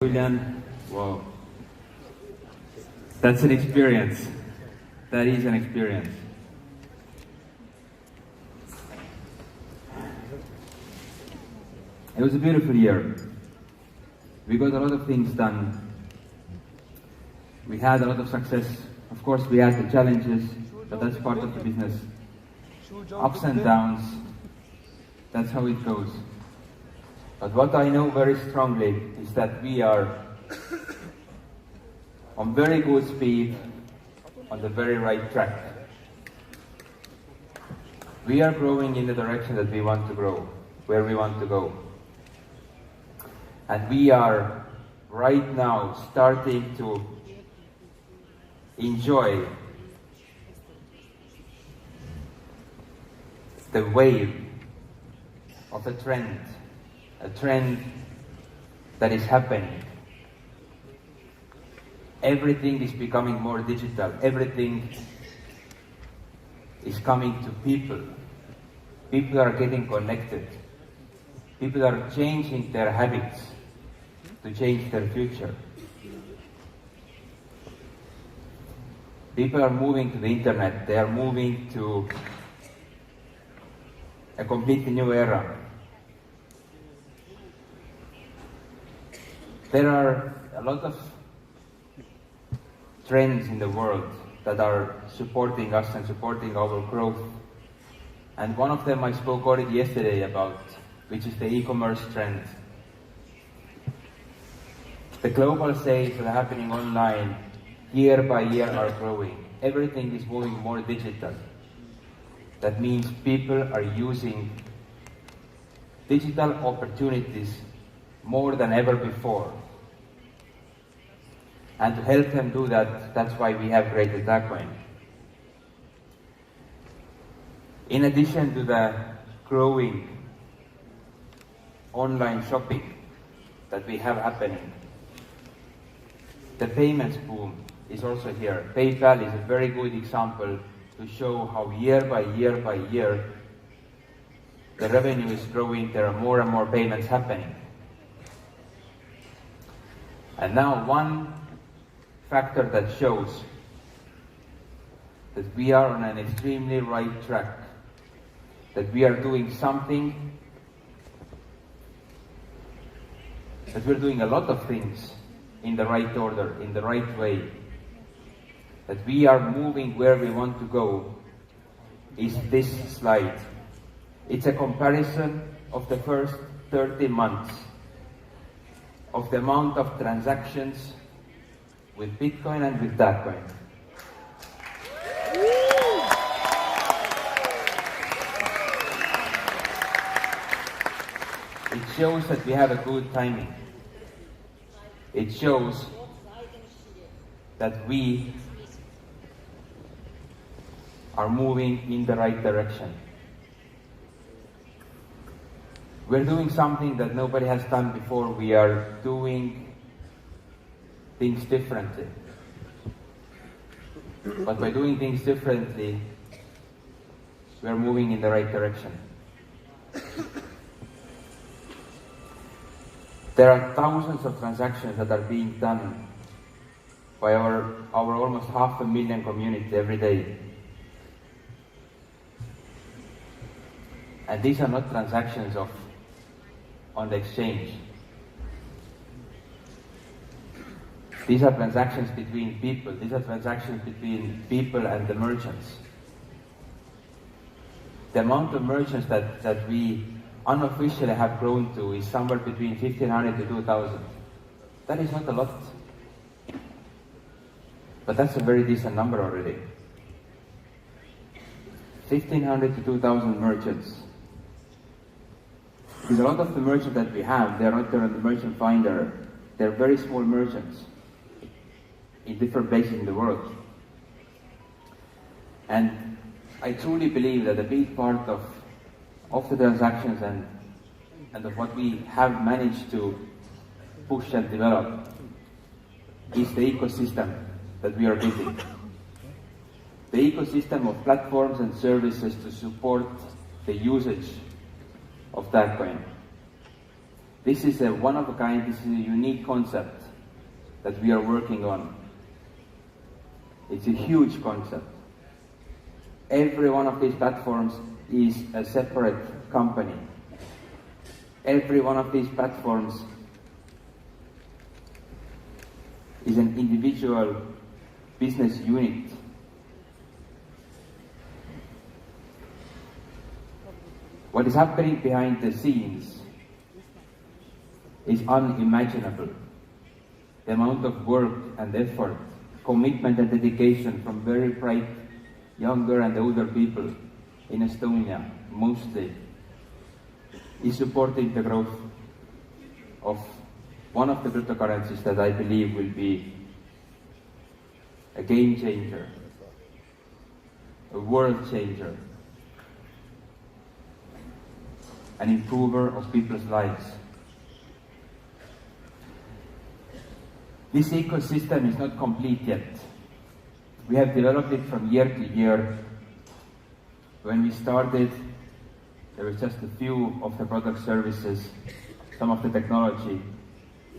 Julian, wow, that's an experience. That is an experience. It was a beautiful year. We got a lot of things done. We had a lot of success. Of course, we had the challenges, but that's part of the business. Ups and downs, that's how it goes. But what I know very strongly is that we are on very good speed, on the very right track. We are growing in the direction that we want to grow, where we want to go. And we are right now starting to enjoy the wave of a trend that is happening. Everything is becoming more digital. Everything is coming to people. People are getting connected. People are changing their habits to change their future. People are moving to the internet. They are moving to a completely new era. There are a lot of trends in the world that are supporting us and supporting our growth. And one of them I spoke already yesterday about, which is the e-commerce trend. The global sales that are happening online year by year are growing. Everything is moving more digital. That means people are using digital opportunities more than ever before. And to help them do that, that's why we have created Agmel. In addition to the growing online shopping that we have happening, the payments boom is also here. PayPal is a very good example to show how year by year, the revenue is growing. There are more and more payments happening. And now one factor that shows that we are on an extremely right track, that we are doing something, that we're doing a lot of things in the right order, in the right way, that we are moving where we want to go, is this slide. It's a comparison of the first 30 months of the amount of transactions with Bitcoin and with Agmel. It shows that we have a good timing. It shows that we are moving in the right direction. We're doing something that nobody has done before. We are doing things differently. But by doing things differently, we're moving in the right direction. There are thousands of transactions that are being done by our almost 500,000 community every day. And these are not transactions on the exchange. These are transactions between people. These are transactions between people and the merchants. The amount of merchants that we unofficially have grown to is somewhere between 1,500 to 2,000. That is not a lot. But that's a very decent number already. 1,500 to 2,000 merchants. Because a lot of the merchants that we have, they're not there on the merchant finder. They're very small merchants in different places in the world. And I truly believe that a big part of the transactions and of what we have managed to push and develop is the ecosystem that we are building. The ecosystem of platforms and services to support the usage of that coin. This is a one of a kind, this is a unique concept that we are working on. It's a huge concept. Every one of these platforms is a separate company. Every one of these platforms is an individual business unit. What is happening behind the scenes is unimaginable. The amount of work and effort, commitment and dedication from very bright younger and older people in Estonia, mostly, is supporting the growth of one of the cryptocurrencies that I believe will be a game changer, a world changer, an improver of people's lives. This ecosystem is not complete yet. We have developed it from year to year. When we started, there was just a few of the product services, some of the technology.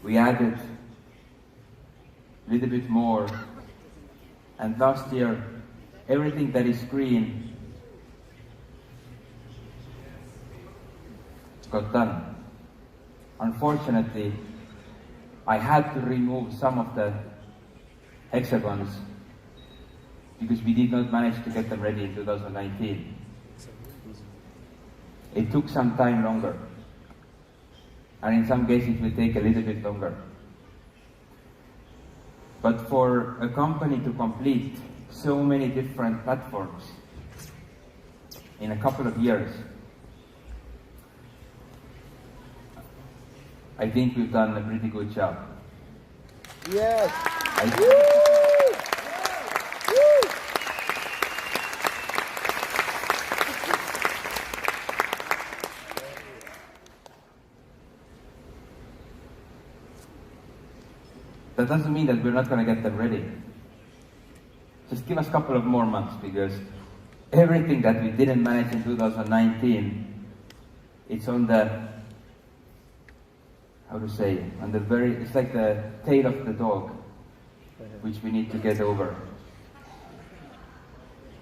We added a little bit more. And last year, everything that is green got done. Unfortunately, I had to remove some of the hexagons because we did not manage to get them ready in 2019. It took some time longer, and in some cases it will take a little bit longer. But for a company to complete so many different platforms in a couple of years, I think we've done a pretty good job. Yes. That doesn't mean that we're not going to get them ready. Just give us a couple of more months, because everything that we didn't manage in 2019, it's on the, how to say, on the very, it's like the tail of the dog, which we need to get over.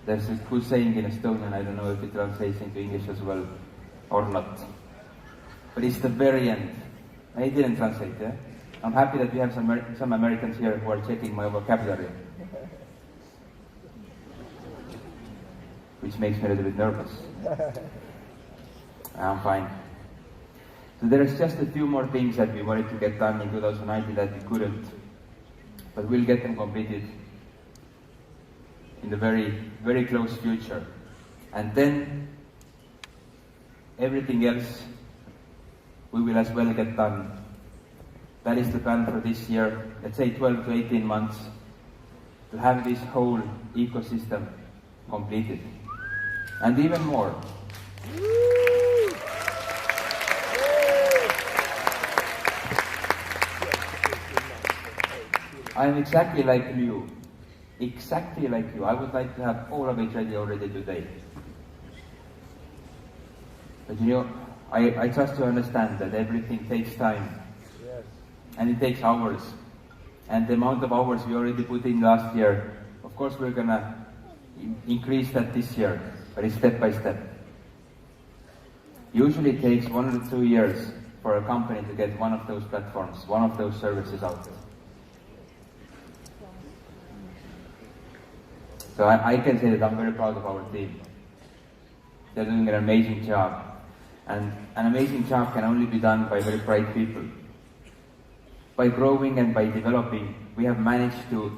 There's a good saying in Estonian, I don't know if it translates into English as well or not. But it's the very end. I didn't translate, yeah? I'm happy that we have some Americans here who are checking my vocabulary, which makes me a little bit nervous. I'm fine. So there's just a few more things that we wanted to get done in 2019 that we couldn't, but we'll get them completed in the very, very close future. And then everything else we will as well get done. That is the plan for this year, let's say 12 to 18 months, to have this whole ecosystem completed. And even more. I'm exactly like you. Exactly like you. I would like to have all of it ready already today. But you know, I trust you understand that everything takes time. And it takes hours. And the amount of hours we already put in last year, of course we're gonna increase that this year, but it's step by step. Usually it takes 1 to 2 years for a company to get one of those platforms, one of those services out there. So I can say that I'm very proud of our team. They're doing an amazing job. And an amazing job can only be done by very bright people. By growing and by developing, we have managed to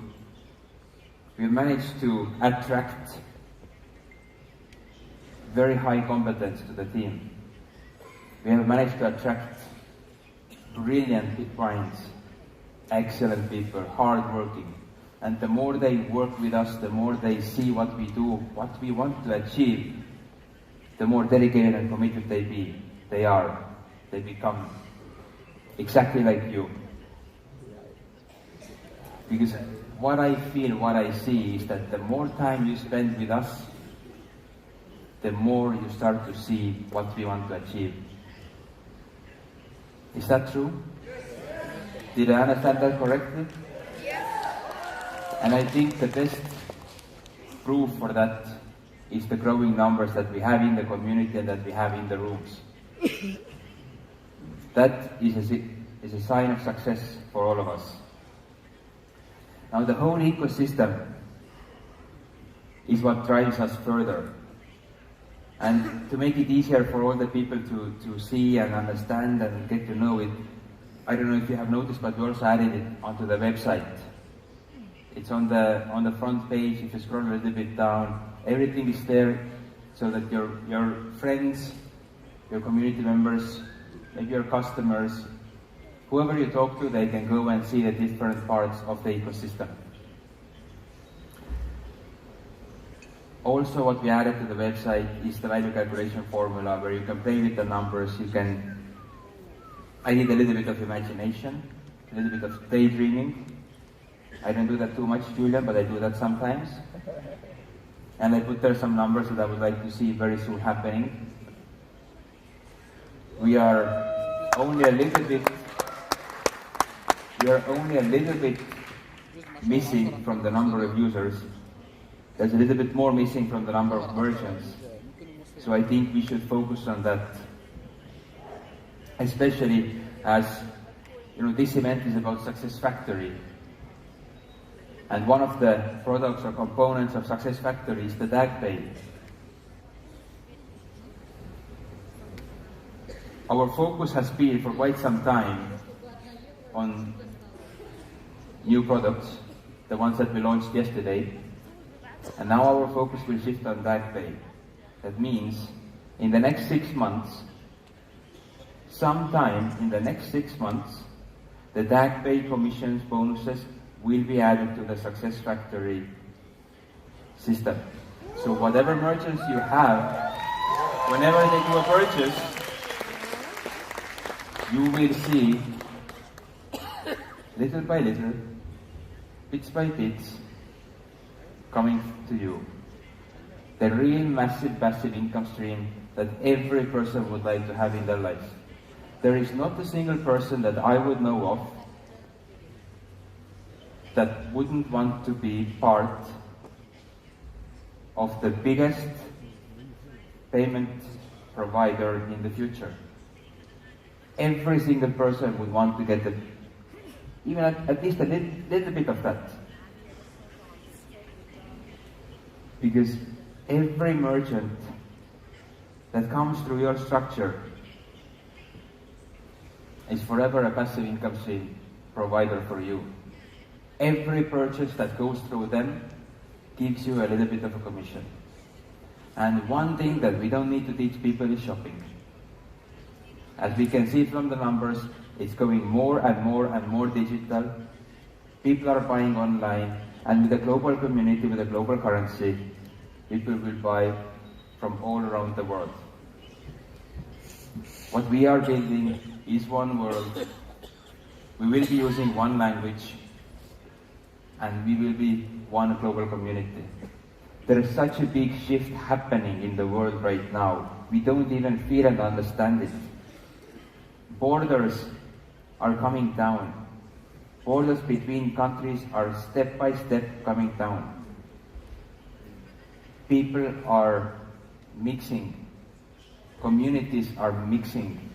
attract very high competence to the team. We have managed to attract brilliant minds, excellent people, hardworking. And the more they work with us, the more they see what we do, what we want to achieve, the more dedicated and committed they become. Exactly like you. Because what I feel, what I see is that the more time you spend with us, the more you start to see what we want to achieve. Is that true? Did I understand that correctly? And I think the best proof for that is the growing numbers that we have in the community and that we have in the rooms. That is a sign of success for all of us. Now the whole ecosystem is what drives us further. And to make it easier for all the people to see and understand and get to know it, I don't know if you have noticed, but we also added it onto the website. It's on the front page. If you scroll a little bit down, everything is there so that your friends, your community members, maybe your customers, whoever you talk to, they can go and see the different parts of the ecosystem. Also, what we added to the website is the value calculation formula where you can play with the numbers. I need a little bit of imagination, a little bit of daydreaming. I don't do that too much, Julian, but I do that sometimes. And I put there some numbers that I would like to see very soon happening. We are only a little bit missing from the number of users. There's a little bit more missing from the number of merchants. So I think we should focus on that. Especially as, this event is about Success Factory. And one of the products or components of Success Factory is the tag pay. Our focus has been for quite some time on new products, the ones that we launched yesterday. And now our focus will shift on tag pay. That means in the next 6 months, sometime in the next 6 months, the tag pay commissions, bonuses will be added to the Success Factory system. So whatever merchants you have, whenever they do a purchase, you will see little by little, bits by bits, coming to you. The real massive passive income stream that every person would like to have in their life. There is not a single person that I would know of that wouldn't want to be part of the biggest payment provider in the future. Every single person would want to get even at least a little bit of that. Because every merchant that comes through your structure is forever a passive income stream provider for you. Every purchase that goes through them gives you a little bit of a commission. And one thing that we don't need to teach people is shopping. As we can see from the numbers, it's going more and more and more digital. People are buying online, and with the global community, with the global currency, people will buy from all around the world. What we are building is one world. We will be using one language, and we will be one global community. There is such a big shift happening in the world right now. We don't even feel and understand it. Borders are coming down. Borders between countries are step by step coming down. People are mixing. Communities are mixing.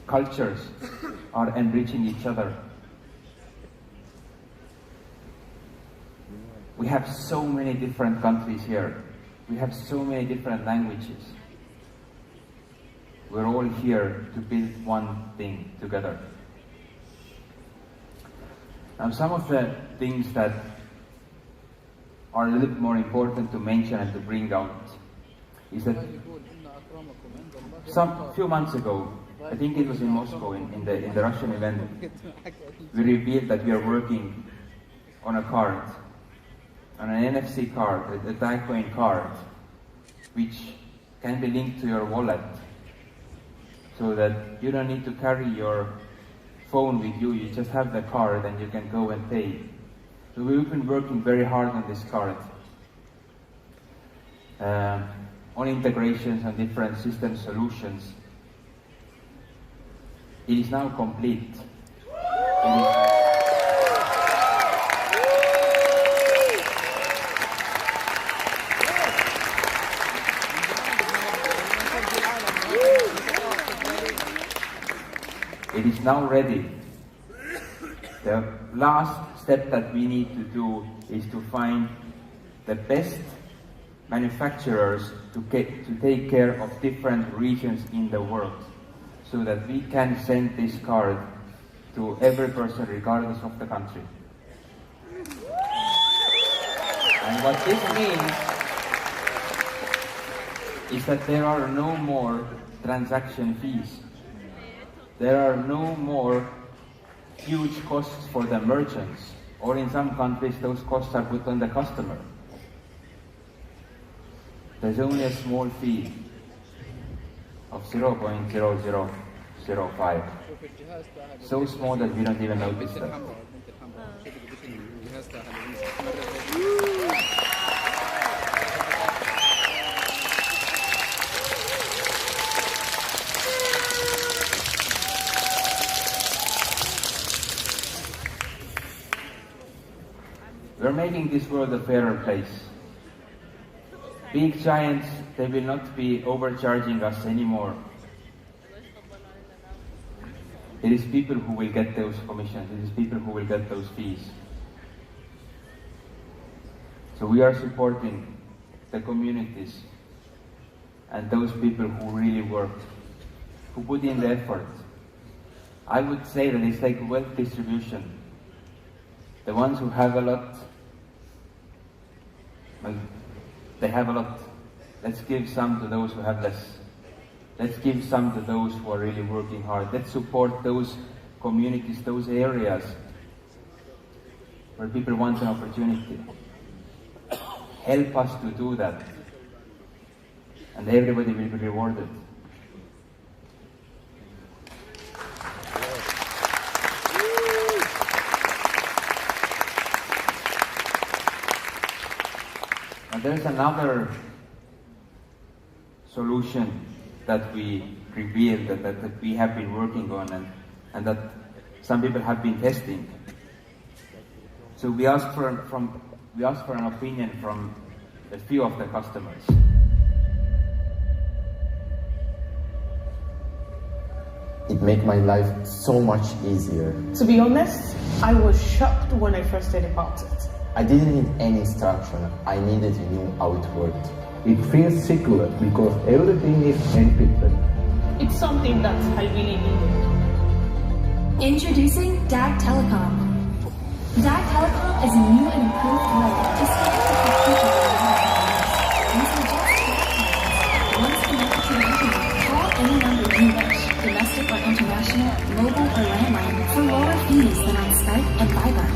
Cultures are enriching each other. We have so many different countries here. We have so many different languages. We're all here to build one thing together. Now, some of the things that are a little bit more important to mention and to bring out is that few months ago, I think it was in Moscow, in the Russian event, we revealed that we are working on a card, on an NFC card, a tag coin card, which can be linked to your wallet, so that you don't need to carry your phone with you, you just have the card and you can go and pay. So we've been working very hard on this card, on integrations and different system solutions, It is now complete. It is now ready. The last step that we need to do is to find the best manufacturers to take care of different regions in the world, so that we can send this card to every person regardless of the country. And what this means is that there are no more transaction fees. There are no more huge costs for the merchants, or in some countries those costs are put on the customer. There's only a small fee of 0.0005. So small that we don't even notice that. We're making this world a fairer place. Big giants, they will not be overcharging us anymore. It is people who will get those commissions. It is people who will get those fees. So we are supporting the communities and those people who really work, who put in the effort. I would say that it's like wealth distribution. The ones who have a lot, well, they have a lot. Let's give some to those who have less. Let's give some to those who are really working hard. Let's support those communities, those areas where people want an opportunity. Help us to do that. And everybody will be rewarded. And there's another solution that we revealed, that we have been working on, and that some people have been testing. So we asked for an opinion from a few of the customers. It made my life so much easier. To be honest, I was shocked when I first heard about it. I didn't need any instruction, I needed to know how it worked. It feels secure because everything is encrypted. It's something that I really needed. Introducing DAG Telecom. DAG Telecom is a new and improved way to scan the computer using just smartphones. Once connected to the internet, call any number you wish, domestic or international, mobile or landline, for lower fees than on Skype and Viber.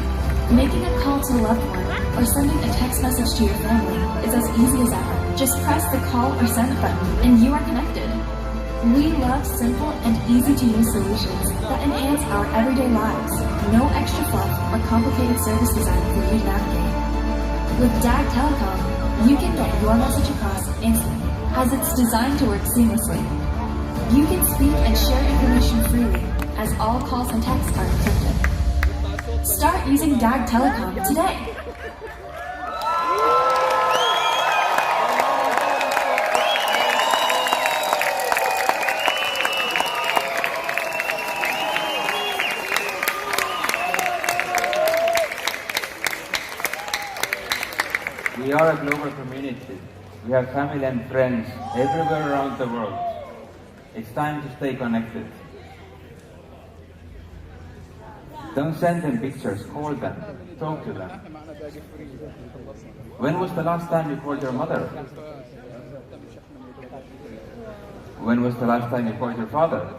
Making a call to a loved one or sending a text message to your family is as easy as ever. Just press the call or send button and you are connected. We love simple and easy to use solutions that enhance our everyday lives. No extra fluff or complicated service design for you to navigate. With DAG Telecom, you can get your message across instantly, as it's designed to work seamlessly. You can speak and share information freely, as all calls and texts are encrypted. Start using DAG Telecom today. We are a global community. We have family and friends everywhere around the world. It's time to stay connected. Don't send them pictures, call them, talk to them. When was the last time you called your mother? When was the last time you called your father?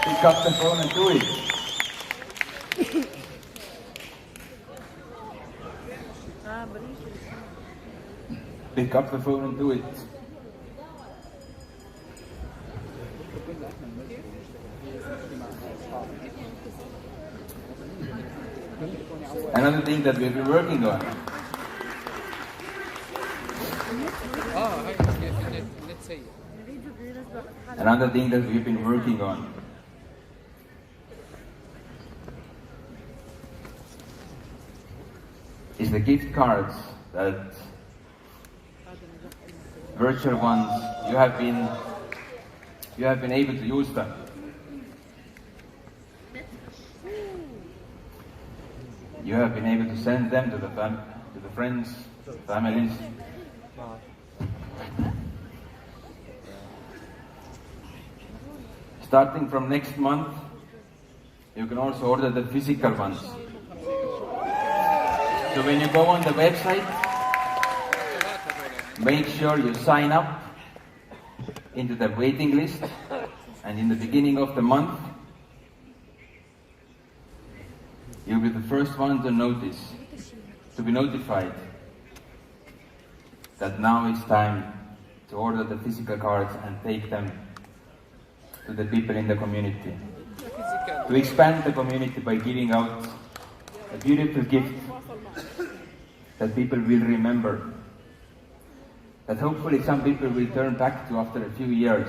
Pick up the phone and do it. Pick up the phone and do it. Another thing that we've been working on. Another thing that we've been working on is the gift cards, that virtual ones. You have been able to use them. You have been able to send them to the friends, to the families. Starting from next month, you can also order the physical ones. So when you go on the website, make sure you sign up into the waiting list, and in the beginning of the month, you'll be the first one to be notified that now it's time to order the physical cards and take them to the people in the community. To expand the community by giving out a beautiful gift that people will remember. That hopefully some people will turn back to after a few years,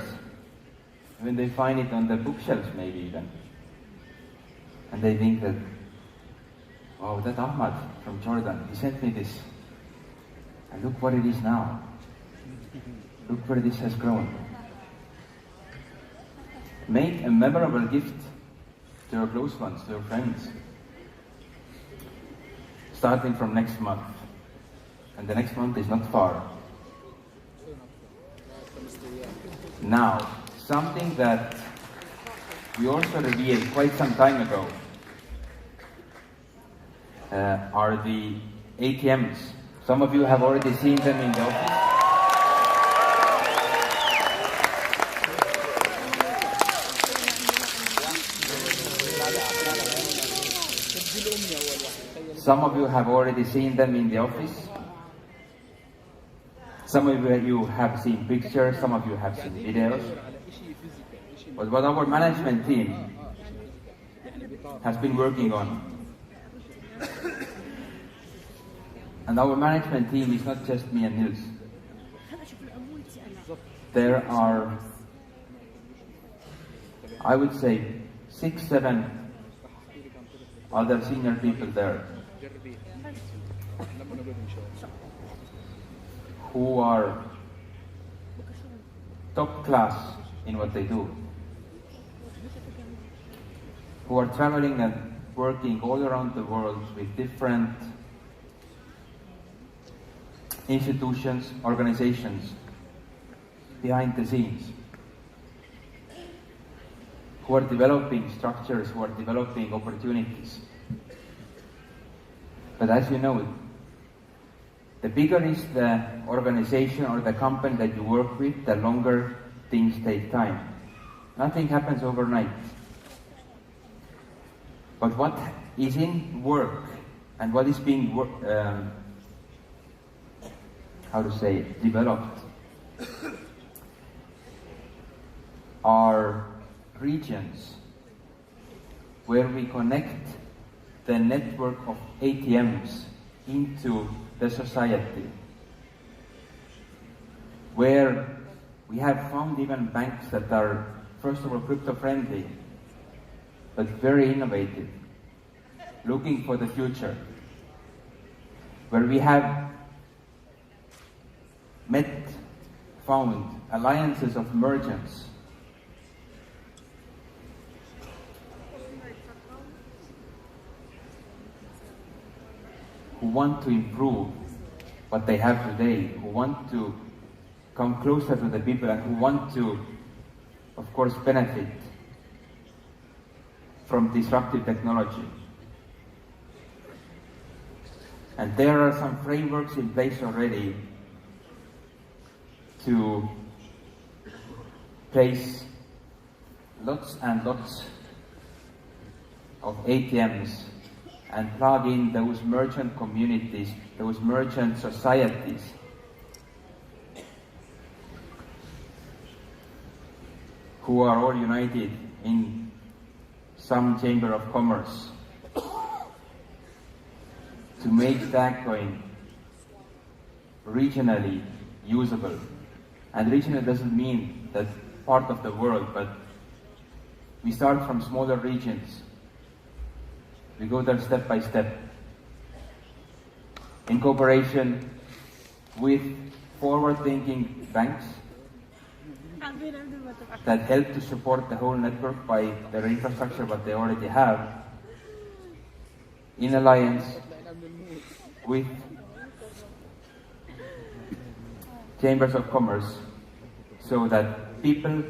when they find it on the bookshelves maybe even. And they think that, wow, that Ahmad from Jordan, he sent me this. And look what it is now. Look where this has grown. Make a memorable gift to your close ones, to your friends. Starting from next month. And the next month is not far. Now, something that we also revealed quite some time ago are the ATMs. Some of you have already seen them in the office. Some of you have already seen them in the office. Some of you have seen pictures, some of you have seen videos. But what our management team has been working on, and our management team is not just me and Nils. There are, I would say, 6, 7 other senior people there who are top class in what they do, who are traveling and working all around the world with different institutions, organizations behind the scenes, who are developing structures, who are developing opportunities. But as you know, the bigger is the organization or the company that you work with, the longer things take time. Nothing happens overnight. But what is in work and what is being developed are regions where we connect the network of ATMs into the society, where we have found even banks that are, first of all, crypto-friendly, but very innovative, looking for the future, where we have found alliances of merchants who want to improve what they have today, who want to come closer to the people, and who want to, of course, benefit from disruptive technology. And there are some frameworks in place already to place lots and lots of ATMs and plug in those merchant communities, those merchant societies. Who are all united in some chamber of commerce to make Tagcoin regionally usable. And regional doesn't mean that part of the world, but we start from smaller regions. We go there step by step. In cooperation with forward-thinking banks that help to support the whole network by their infrastructure, what they already have, in alliance with chambers of commerce, so that people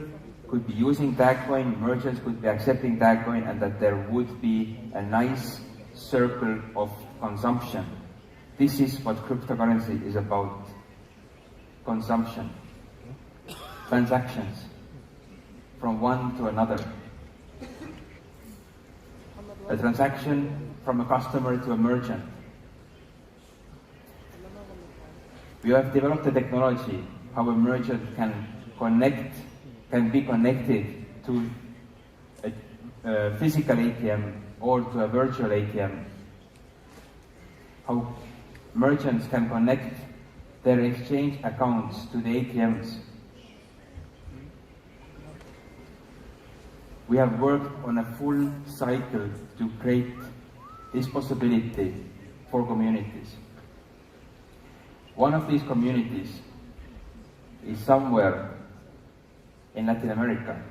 could be using Tagcoin, merchants could be accepting Tagcoin, and that there would be a nice circle of consumption. This is what cryptocurrency is about. Consumption. Transactions from one to another. A transaction from a customer to a merchant. We have developed a technology how a merchant can be connected to a physical ATM or to a virtual ATM. How merchants can connect their exchange accounts to the ATMs. We have worked on a full cycle to create this possibility for communities. One of these communities is somewhere in Latin America.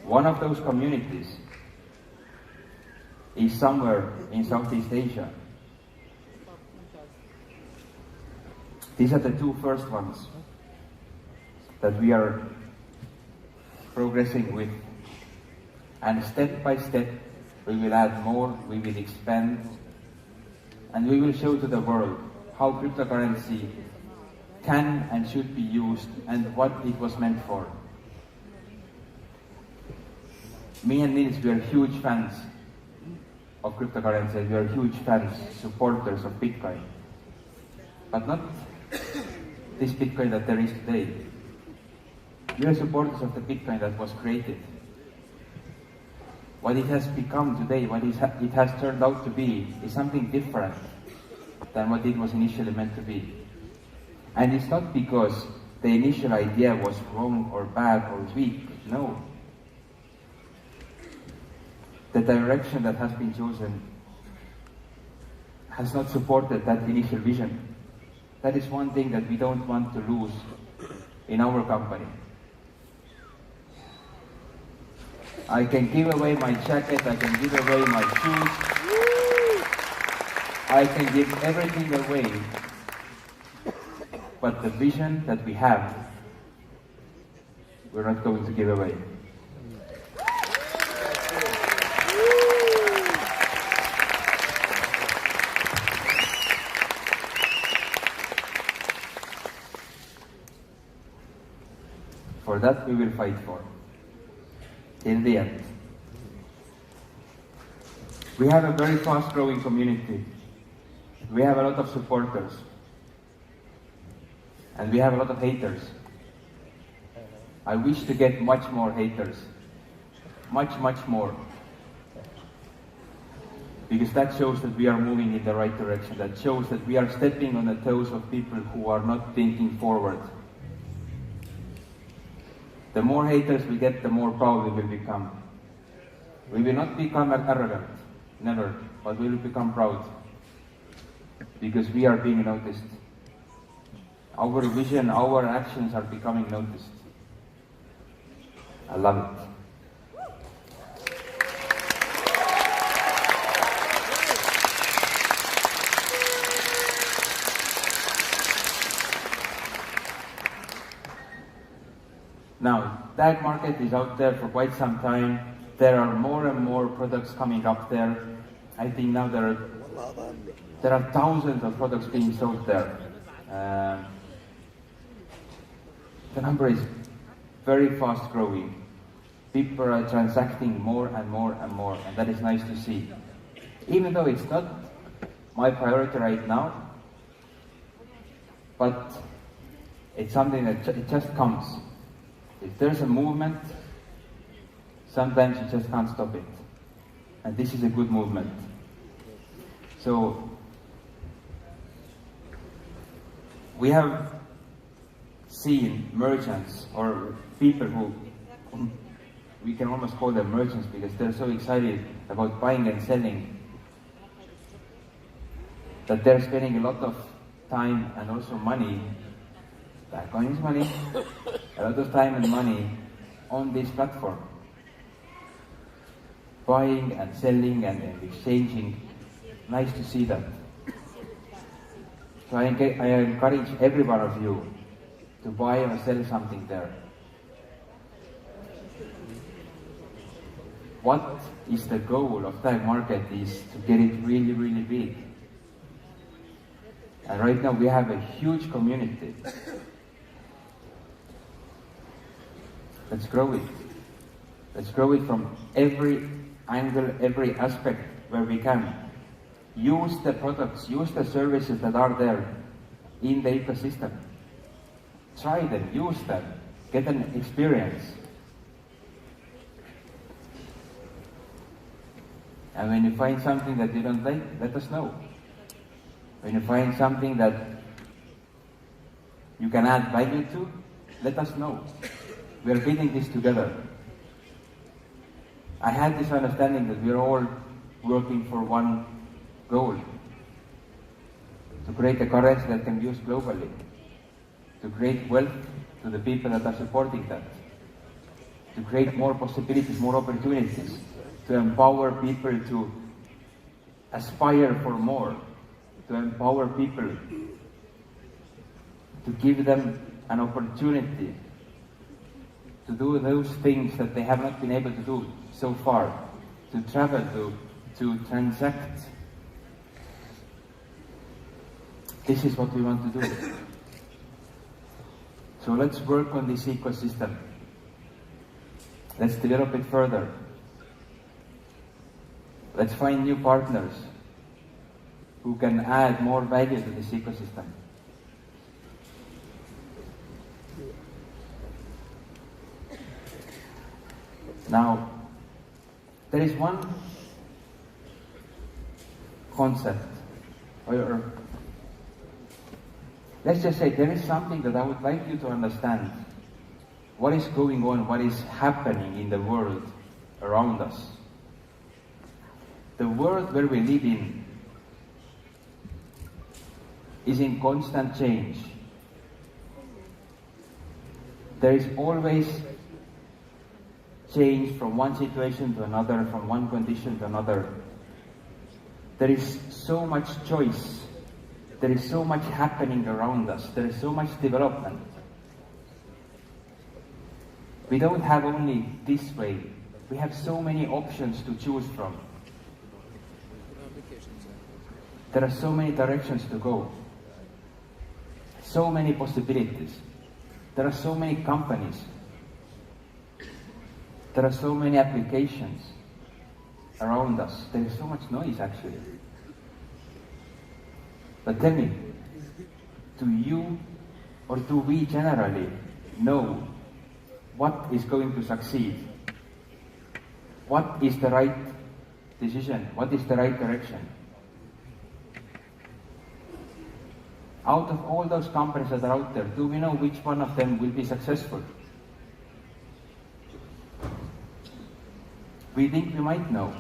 One of those communities is somewhere in Southeast Asia. These are the two first ones that we are progressing with. And step by step, we will add more, we will expand, and we will show to the world how cryptocurrency can and should be used and what it was meant for. Me and Nils, we are huge fans of cryptocurrency. We are huge fans, supporters of Bitcoin. But not this Bitcoin that there is today. We are supporters of the Bitcoin that was created. What it has become today, what it has turned out to be, is something different than what it was initially meant to be. And it's not because the initial idea was wrong or bad or weak, no. The direction that has been chosen has not supported that initial vision. That is one thing that we don't want to lose in our company. I can give away my jacket, I can give away my shoes, I can give everything away, but the vision that we have, we're not going to give away. For that we will fight for, in the end. We have a very fast-growing community. We have a lot of supporters. And we have a lot of haters. I wish to get much more haters. Much, much more. Because that shows that we are moving in the right direction. That shows that we are stepping on the toes of people who are not thinking forward. The more haters we get, the more proud we will become. We will not become arrogant, never, but we will become proud. Because we are being noticed. Our vision, our actions are becoming noticed. I love it. Now, that market is out there for quite some time. There are more and more products coming up there. I think now there are thousands of products being sold there. The number is very fast growing. People are transacting more and more and more, and that is nice to see. Even though it's not my priority right now, but it's something that it just comes. If there's a movement, sometimes you just can't stop it. And this is a good movement. So, we have seen merchants or people who we can almost call them merchants because they're so excited about buying and selling that they're spending a lot of time and also money, Bitcoin is money, a lot of time and money on this platform. Buying and selling and exchanging. Nice to see that. So I encourage every one of you to buy or sell something there. What is the goal of that market is to get it really, really big. And right now we have a huge community. Let's grow it. Let's grow it from every angle, every aspect where we can. Use the products, use the services that are there in the ecosystem. Try them, use them, get an experience. And when you find something that you don't like, let us know. When you find something that you can add value to, let us know. We are building this together. I had this understanding that we are all working for one goal. To create a currency that can be used globally. To create wealth to the people that are supporting that. To create more possibilities, more opportunities. To empower people to aspire for more. To empower people. To give them an opportunity to do those things that they have not been able to do so far. To travel, to transact. This is what we want to do. So let's work on this ecosystem. Let's develop it further. Let's find new partners who can add more value to this ecosystem. Now, there is one concept, or let's just say there is something that I would like you to understand. What is going on, what is happening in the world around us. The world where we live in is in constant change. There is always change from one situation to another, from one condition to another. There is so much choice. There is so much happening around us. There is so much development. We don't have only this way. We have so many options to choose from. There are so many directions to go. So many possibilities. There are so many companies. There are so many applications around us. There is so much noise actually. But tell me, do you or do we generally know what is going to succeed? What is the right decision? What is the right direction? Out of all those companies that are out there, do we know which one of them will be successful? We think we might know.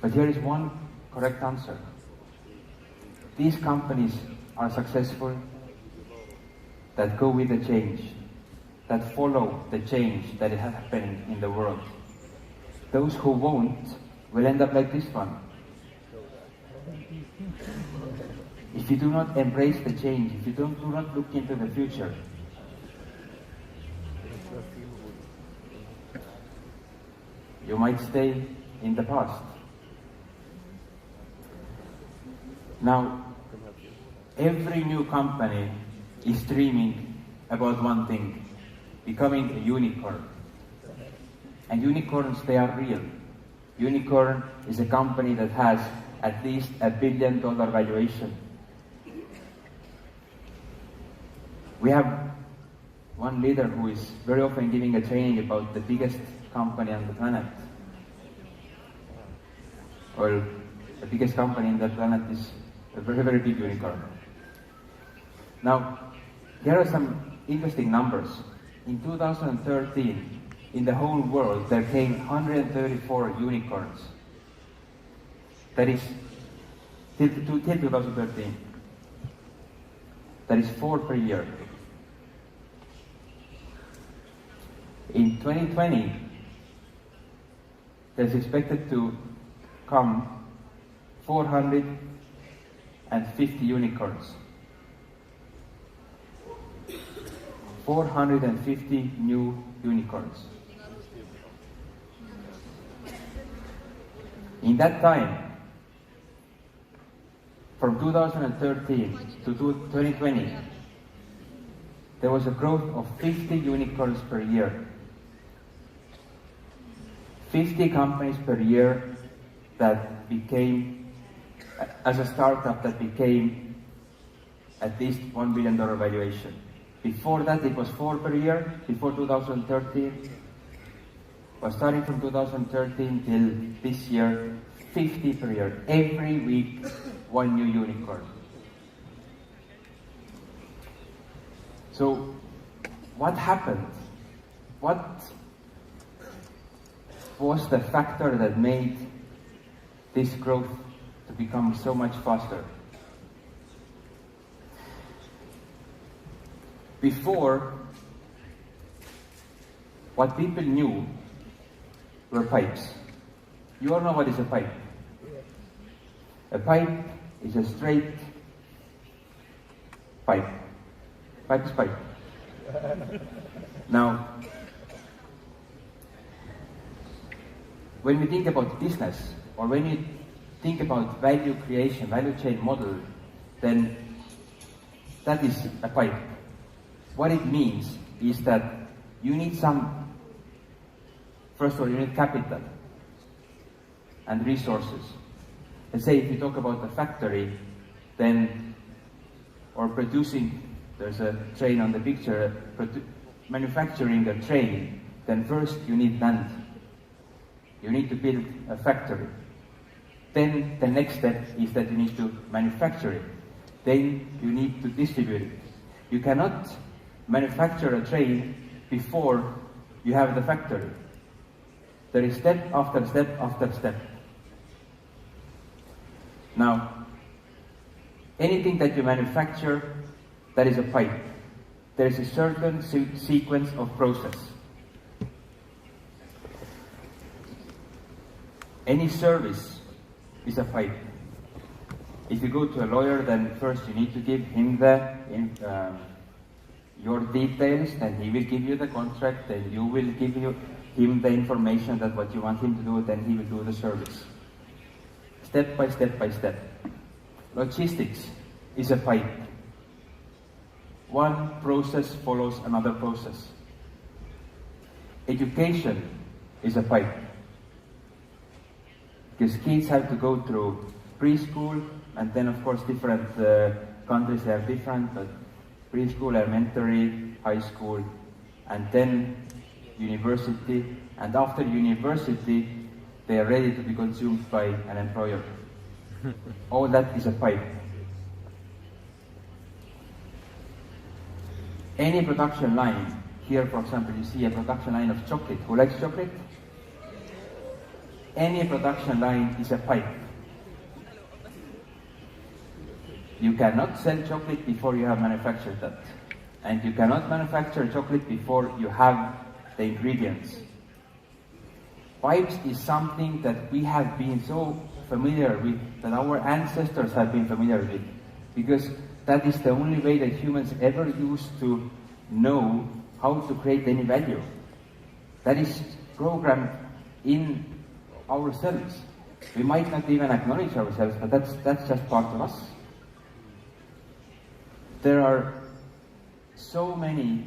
But here is one correct answer. These companies are successful that go with the change, that follow the change that is happening in the world. Those who won't will end up like this one. If you do not embrace the change, if you do not look into the future, you might stay in the past. Now, every new company is dreaming about one thing, becoming a unicorn. And unicorns, they are real. Unicorn is a company that has at least $1 billion valuation. We have one leader who is very often giving a training about the biggest company on the planet. Well, the biggest company on the planet is a very, very big unicorn. Now, here are some interesting numbers. In 2013, in the whole world, there came 134 unicorns. That is, till 2013. That is 4 per year. In 2020, there's expected to come 450 unicorns. 450 new unicorns. In that time, from 2013 to 2020, there was a growth of 50 unicorns per year. 50 companies per year that became, as a startup, that became at least $1 billion valuation. Before that, it was 4 per year, before 2013. But starting from 2013 till this year, 50 per year. Every week, one new unicorn. So, what happened? What was the factor that made this growth to become so much faster? Before, what people knew were pipes. You all know what is a pipe. A pipe is a straight pipe. Pipe is pipe. Now, when we think about business, or when you think about value creation, value chain model, then that is a pipe. What it means is that you need first of all, you need capital and resources. Let's say if you talk about a factory, then, or producing, there's a train on the picture, manufacturing a train, then first you need land. You need to build a factory. Then the next step is that you need to manufacture it. Then you need to distribute it. You cannot manufacture a train before you have the factory. There is step after step after step. Now, anything that you manufacture, that is a pipe. There is a certain sequence of process. Any service is a pipe. If you go to a lawyer, then first you need to give him your details, then he will give you the contract, then you will give him the information that what you want him to do, then he will do the service. Step by step by step. Logistics is a pipe. One process follows another process. Education is a pipe. Because kids have to go through preschool, and then of course different countries are different, but preschool, elementary, high school, and then university, and after university, they are ready to be consumed by an employer. All that is a pipe. Any production line, here for example, you see a production line of chocolate. Who likes chocolate? Any production line is a pipe. You cannot sell chocolate before you have manufactured that. And you cannot manufacture chocolate before you have the ingredients. Pipes is something that we have been so familiar with, that our ancestors have been familiar with, because that is the only way that humans ever used to know how to create any value. That is programmed in ourselves. We might not even acknowledge ourselves, but that's just part of us. There are so many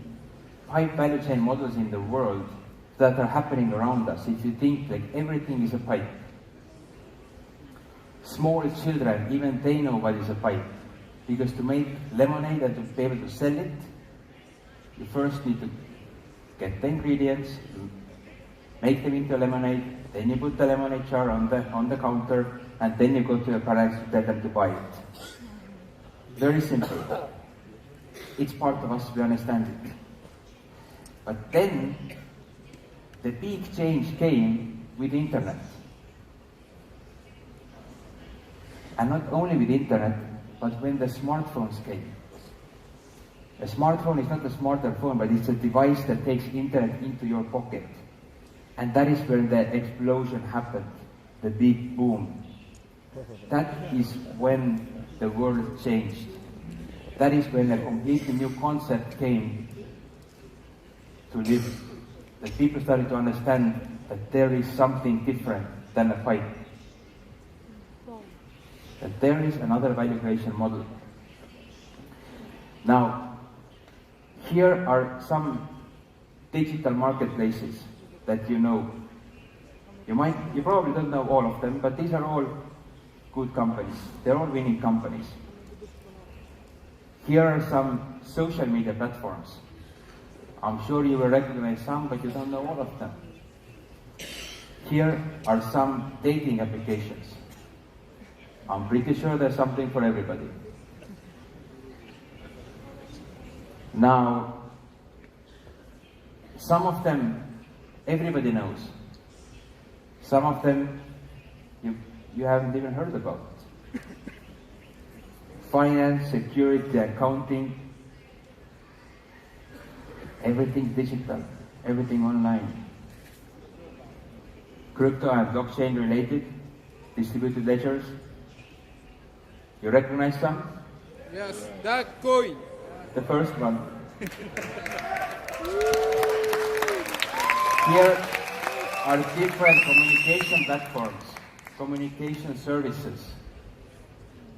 pipe value chain models in the world that are happening around us. If you think like everything is a pipe, Small children, even they know what is a pipe. Because to make lemonade and to be able to sell it, you first need to get the ingredients, make them into lemonade, then you put the lemonade jar on the counter, and then you go to your parents to tell them to buy it. Very simple. It's part of us, we understand it. But then, the big change came with internet. And not only with internet, but when the smartphones came. A smartphone is not a smarter phone, but it's a device that takes internet into your pocket. And that is where the explosion happened, the big boom. That is when the world changed. That is when a completely new concept came to live. That people started to understand that there is something different than a pipe. That there is another value creation model. Now, here are some digital marketplaces that you know. You probably don't know all of them, but these are all good companies. They're all winning companies. Here are some social media platforms. I'm sure you will recognize some, but you don't know all of them. Here are some dating applications. I'm pretty sure there's something for everybody. Now, some of them everybody knows. Some of them you haven't even heard about. Finance, security, accounting, everything digital, everything online. Crypto and blockchain related, distributed ledgers. You recognize some? Yes, that coin. The first one. Here are different communication platforms, communication services.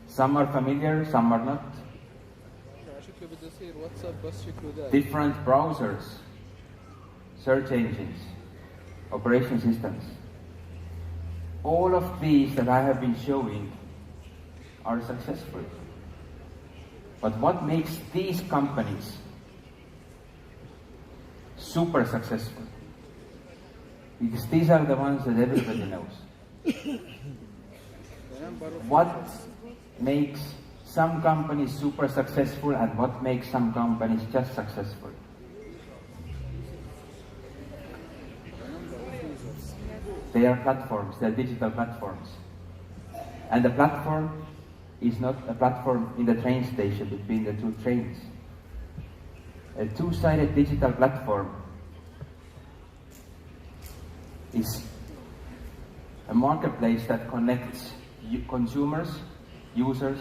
Some are familiar, some are not. Different browsers, search engines, operation systems. All of these that I have been showing are successful. But what makes these companies super successful? Because these are the ones that everybody knows. What makes some companies super successful and what makes some companies just successful? They are platforms, they are digital platforms. And the platform is not a platform in the train station between the two trains. A two-sided digital platform is a marketplace that connects consumers, users,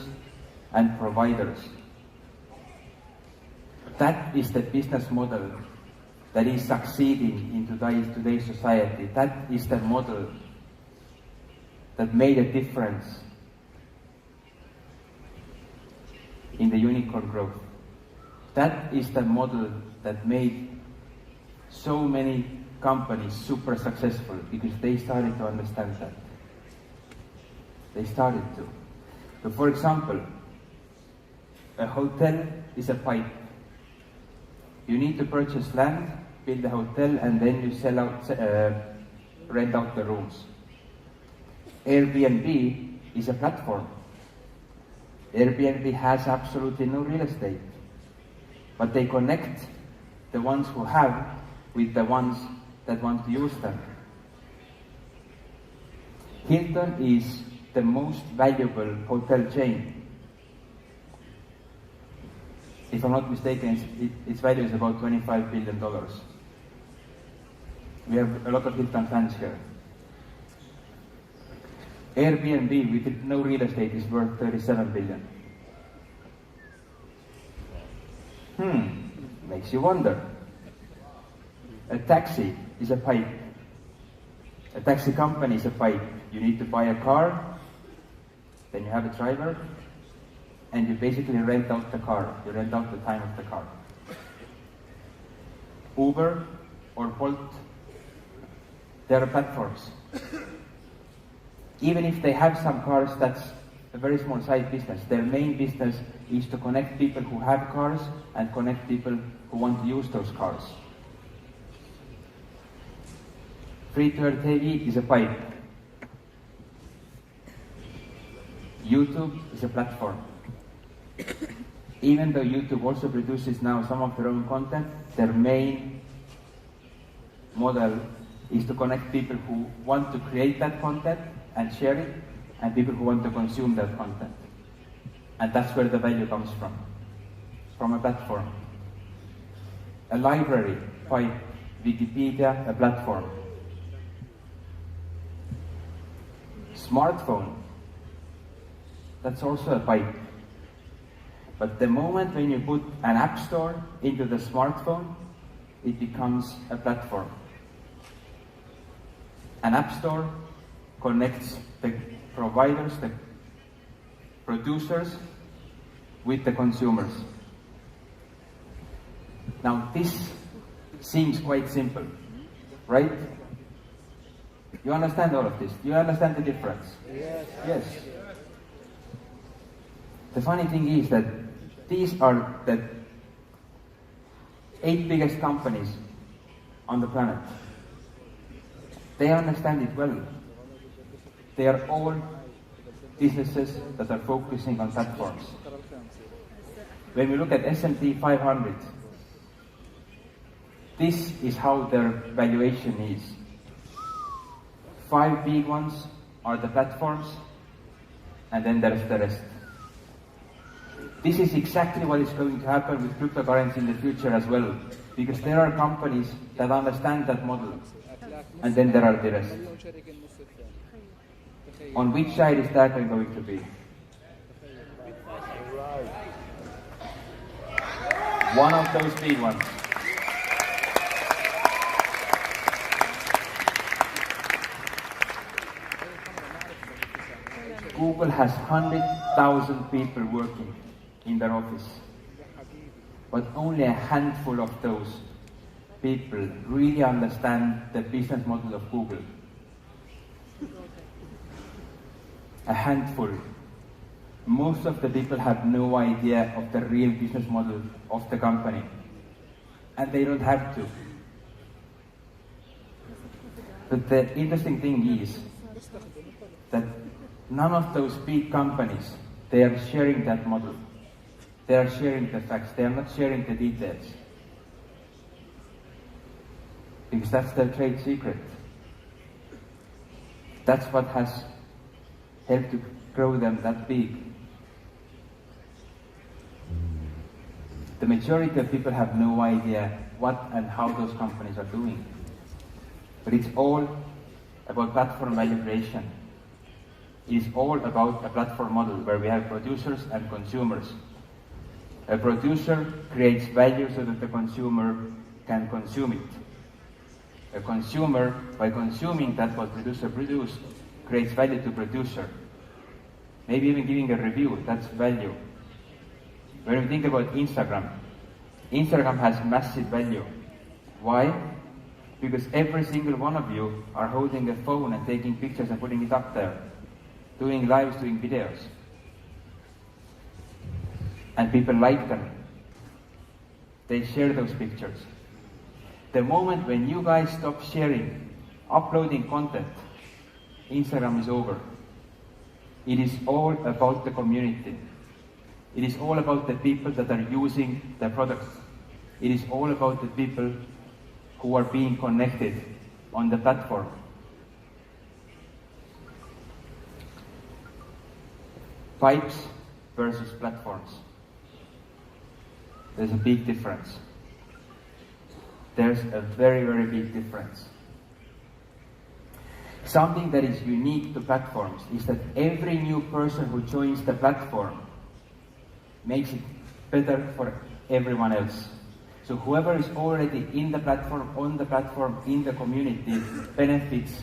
and providers. That is the business model that is succeeding in today's society. That is the model that made a difference in the unicorn growth. That is the model that made so many companies super successful, because they started to understand that. They started to. So for example, a hotel is a pipe. You need to purchase land, build a hotel, and then you rent out the rooms. Airbnb is a platform. Airbnb has absolutely no real estate, but they connect the ones who have with the ones that want to use them. Hilton is the most valuable hotel chain. If I'm not mistaken, its value is about $25 billion. We have a lot of Hilton fans here. Airbnb with no real estate is worth $37 billion. Makes you wonder. A taxi is a pipe. A taxi company is a pipe. You need to buy a car, then you have a driver, and you basically rent out the car. You rent out the time of the car. Uber or Bolt, they are platforms. Even if they have some cars, that's a very small side business. Their main business is to connect people who have cars and connect people who want to use those cars. Free-to-air TV is a pipe. YouTube is a platform. Even though YouTube also produces now some of their own content, their main model is to connect people who want to create that content and share it, and people who want to consume that content. And that's where the value comes from a platform. A library, pipe, Wikipedia, a platform. Smartphone, that's also a pipe. But the moment when you put an app store into the smartphone, it becomes a platform. An app store connects the providers, the producers, with the consumers. Now this seems quite simple, right? You understand all of this? Do you understand the difference? Yes. The funny thing is that these are the 8 biggest companies on the planet. They understand it well. They are all businesses that are focusing on platforms. When we look at S&P 500, this is how their valuation is. 5 big ones are the platforms, and then there's the rest. This is exactly what is going to happen with cryptocurrency in the future as well, because there are companies that understand that model, and then there are the rest. On which side is that going to be? One of those big ones. Google has 100,000 people working in their office, but only a handful of those people really understand the business model of Google. A handful. Most of the people have no idea of the real business model of the company, and they don't have to. But the interesting thing is that none of those big companies, they are sharing that model. They are sharing the facts. They are not sharing the details. Because that's their trade secret. That's what has helped to grow them that big. The majority of people have no idea what and how those companies are doing. But it's all about platform value creation. It is all about a platform model where we have producers and consumers. A producer creates value so that the consumer can consume it. A consumer, by consuming that what producer produced, creates value to producer. Maybe even giving a review, that's value. When we think about Instagram, Instagram has massive value. Why? Because every single one of you are holding a phone and taking pictures and putting it up there, doing lives, doing videos. And people like them. They share those pictures. The moment when you guys stop sharing, uploading content, Instagram is over. It is all about the community. It is all about the people that are using the products. It is all about the people who are being connected on the platform. Pipes versus platforms. There's a big difference. There's a very, very big difference. Something that is unique to platforms is that every new person who joins the platform makes it better for everyone else. So whoever is already in the platform, on the platform, in the community, benefits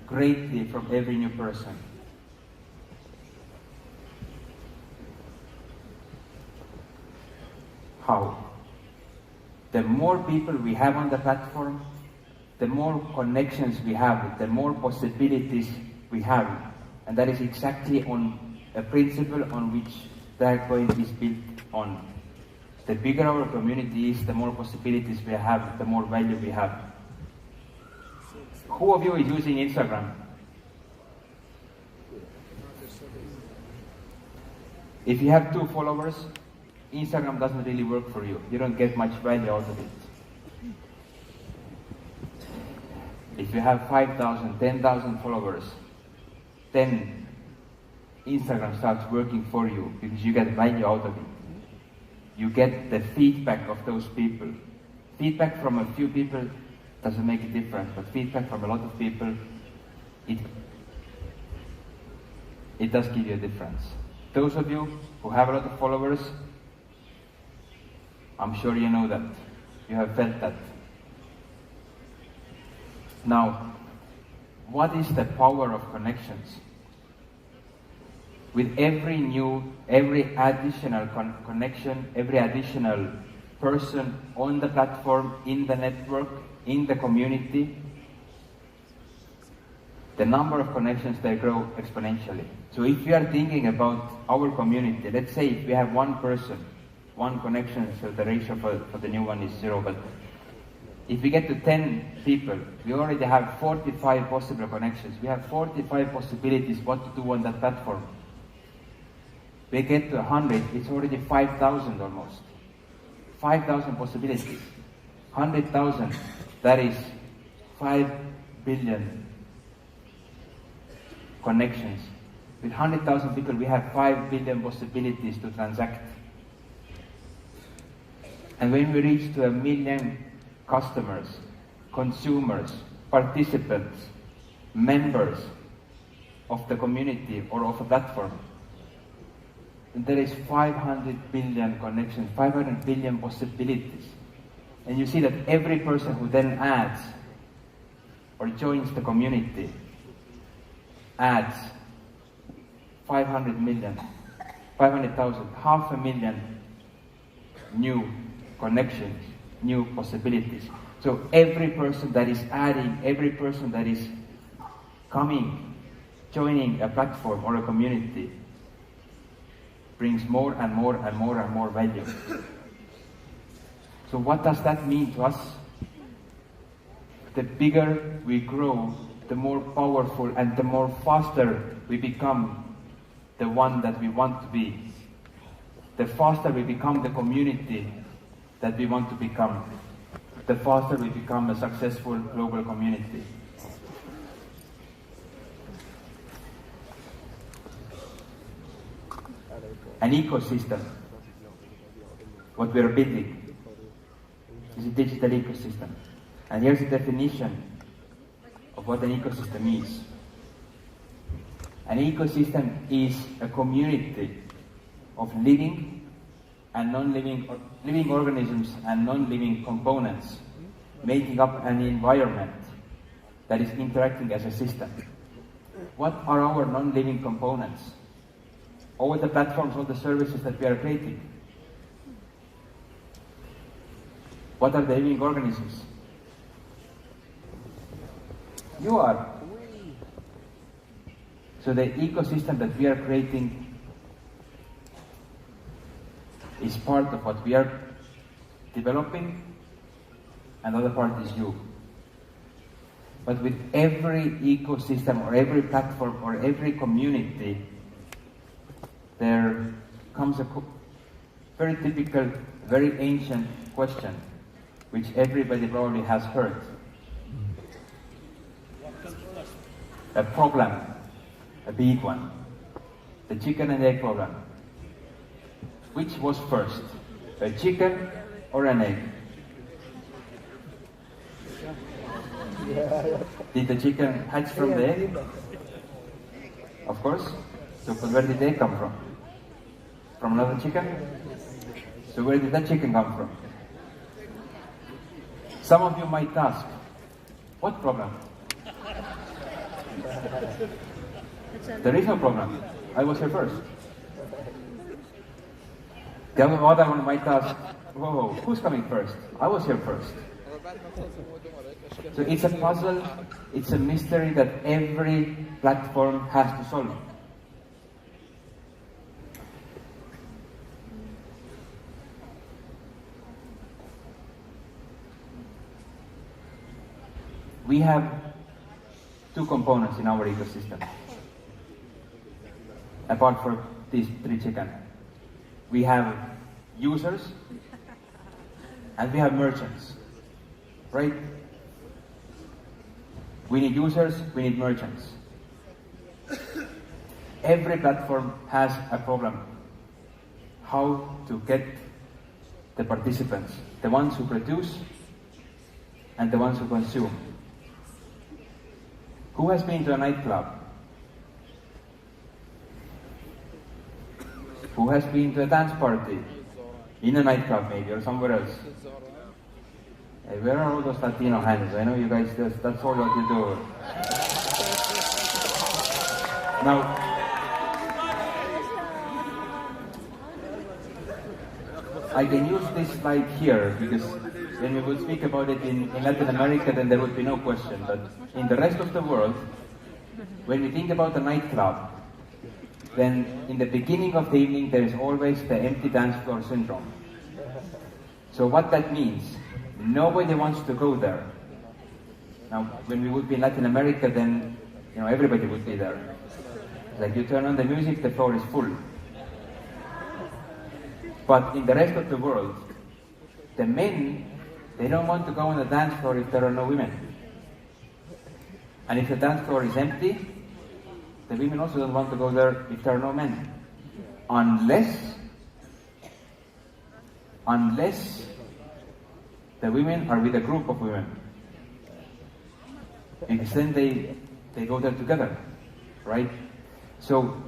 greatly from every new person. How? The more people we have on the platform, the more connections we have, the more possibilities we have And that is exactly on a principle on which Coin is built on. The bigger our community is, the more possibilities we have, the more value we have. Who of you is using Instagram? If you have 2 followers, Instagram doesn't really work for you. You don't get much value out of it. If you have 5,000, 10,000 followers, then Instagram starts working for you because you get value out of it. You get the feedback of those people. Feedback from a few people doesn't make a difference, but feedback from a lot of people, it does give you a difference. Those of you who have a lot of followers, I'm sure you know that. You have felt that. Now, what is the power of connections? With every additional connection, every additional person on the platform, in the network, in the community, the number of connections, they grow exponentially. So if we are thinking about our community, let's say if we have one person, one connection, so the ratio for the new one is 0, but if we get to 10 people, we already have 45 possible connections. We have 45 possibilities what to do on that platform. We get to 100, it's already 5,000 almost. 5,000 possibilities. 100,000, that is 5 billion connections. With 100,000 people, we have 5 billion possibilities to transact. And when we reach to 1 million customers, consumers, participants, members of the community or of a platform, there is 500 billion connections, 500 billion possibilities. And you see that every person who then adds or joins the community adds 500 million, 500,000, 500,000 new connections, new possibilities. So every person that is adding, every person that is coming, joining a platform or a community brings more and more and more and more value. So what does that mean to us? The bigger we grow, the more powerful and the more faster we become the one that we want to be. The faster we become the community that we want to become, the faster we become a successful global community. An ecosystem, what we are building, is a digital ecosystem. And here's the definition of what an ecosystem is. An ecosystem is a community of living and non-living, living organisms and non-living components making up an environment that is interacting as a system. What are our non-living components? All the platforms, all the services that we are creating. What are the living organisms? You are. So the ecosystem that we are creating is part of what we are developing, and the other part is you. But with every ecosystem or every platform or every community, there comes a very typical, very ancient question, which everybody probably has heard. A problem, a big one. The chicken and egg problem. Which was first, a chicken or an egg? Did the chicken hatch from the egg? Of course. So where did the egg come from? From another chicken? So where did that chicken come from? Some of you might ask, what problem? There is no problem. I was here first. The other one might ask, whoa, who's coming first? I was here first. So it's a puzzle, it's a mystery that every platform has to solve. We have two components in our ecosystem, apart from these three chickens. We have users and we have merchants, right? We need users, we need merchants. Every platform has a problem. How to get the participants, the ones who produce and the ones who consume. Who has been to a nightclub? Who has been to a dance party? In a nightclub maybe, or somewhere else? Hey, where are all those Latino hands? I know you guys, that's all what you do. Now, I can use this slide here because when we would speak about it in Latin America, then there would be no question. But in the rest of the world, when we think about a nightclub, then in the beginning of the evening, there is always the empty dance floor syndrome. So what that means, nobody wants to go there. Now, when we would be in Latin America, then everybody would be there. Like you turn on the music, the floor is full. But in the rest of the world, the men, they don't want to go on the dance floor if there are no women. And if the dance floor is empty, the women also don't want to go there if there are no men. Unless the women are with a group of women. Because then they go there together, right? So,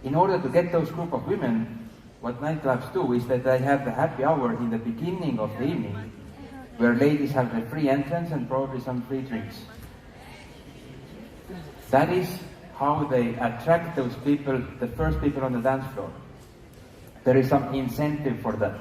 in order to get those group of women, what nightclubs do is that they have the happy hour in the beginning of the evening, where ladies have the free entrance and probably some free drinks. That is how they attract those people, the first people on the dance floor. There is some incentive for that.